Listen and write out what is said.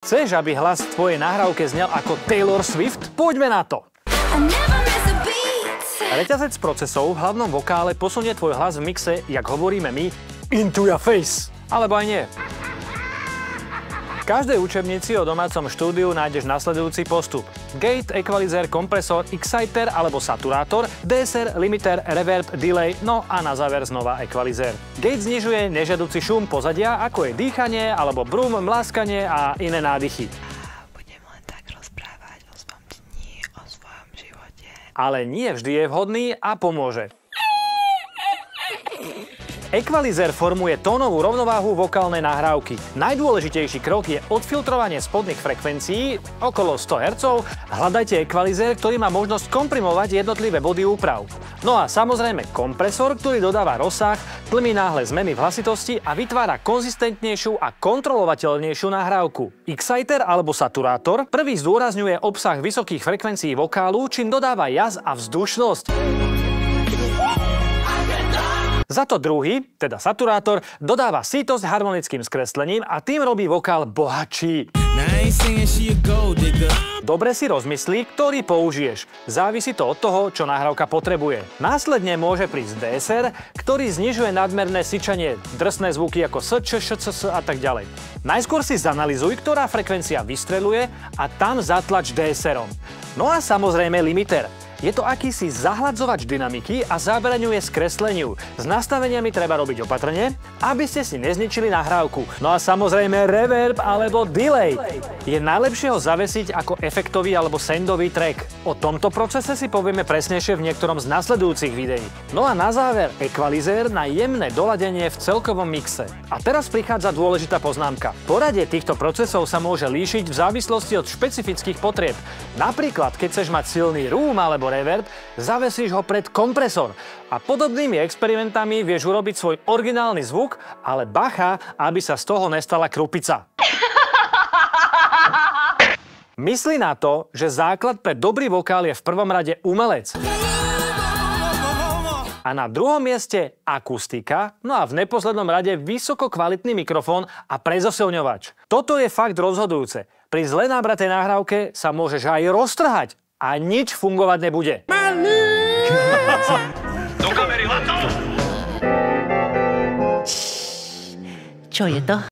Chceš, aby hlas v tvojej nahrávke znel ako Taylor Swift? Poďme na to! Reťazec procesov v hlavnom vokále posunie tvoj hlas v mixe, jak hovoríme my, into your face. Alebo aj nie. V každej učebnici o domácom štúdiu nájdeš nasledujúci postup. Gate, equalizer, kompresor, exciter alebo saturátor, DSR, limiter, reverb, delay, no a na záver znova equalizer. Gate znižuje nežiaduci šum pozadia, ako je dýchanie alebo brum, mláskanie a iné nádychy. Budem len tak rozprávať o svojom dni, o svojom živote. Ale nie vždy je vhodný a pomôže. Equalizer formuje tónovú rovnováhu vokálnej nahrávky. Najdôležitejší krok je odfiltrovanie spodných frekvencií, okolo 100 Hz. Hľadajte equalizer, ktorý má možnosť komprimovať jednotlivé body úprav. No a samozrejme kompresor, ktorý dodáva rozsah, tlmí náhle zmeny v hlasitosti a vytvára konzistentnejšiu a kontrolovateľnejšiu nahrávku. Exciter alebo saturátor prvý zdôrazňuje obsah vysokých frekvencií vokálu, čím dodáva jas a vzdušnosť. Za to druhý, teda saturátor, dodáva sítosť harmonickým skreslením a tým robí vokál bohatší. Dobre si rozmyslí, ktorý použiješ. Závisí to od toho, čo nahrávka potrebuje. Následne môže prísť DSR, ktorý znižuje nadmerné syčanie, drsné zvuky ako SČ, ŠCS a tak ďalej. Najskôr si zanalizuj, ktorá frekvencia vystreluje a tam zatlač DSR-om. No a samozrejme limiter. Je to akýsi zahladzovač dynamiky a zabraňuje skresleniu. S nastaveniami treba robiť opatrne, aby ste si nezničili nahrávku. No a samozrejme reverb alebo delay. Je najlepšie ho zavesiť ako efektový alebo sendový track. O tomto procese si povieme presnejšie v niektorom z nasledujúcich videí. No a na záver equalizer na jemné doladenie v celkovom mixe. A teraz prichádza dôležitá poznámka. Poradie týchto procesov sa môže líšiť v závislosti od špecifických potrieb. Napríklad, keď chceš mať silný room alebo reverb, zavesíš ho pred kompresor. A podobnými experimentami vieš urobiť svoj originálny zvuk, ale bacha, aby sa z toho nestala krupica. Myslí na to, že základ pre dobrý vokál je v prvom rade umelec. A na druhom mieste akustika, no a v neposlednom rade vysoko kvalitný mikrofón a prezosilňovač. Toto je fakt rozhodujúce. Pri zle nabratej nahrávke sa môžeš aj roztrhať a nič fungovať nebude. Do kamery, Laco! Čo je to?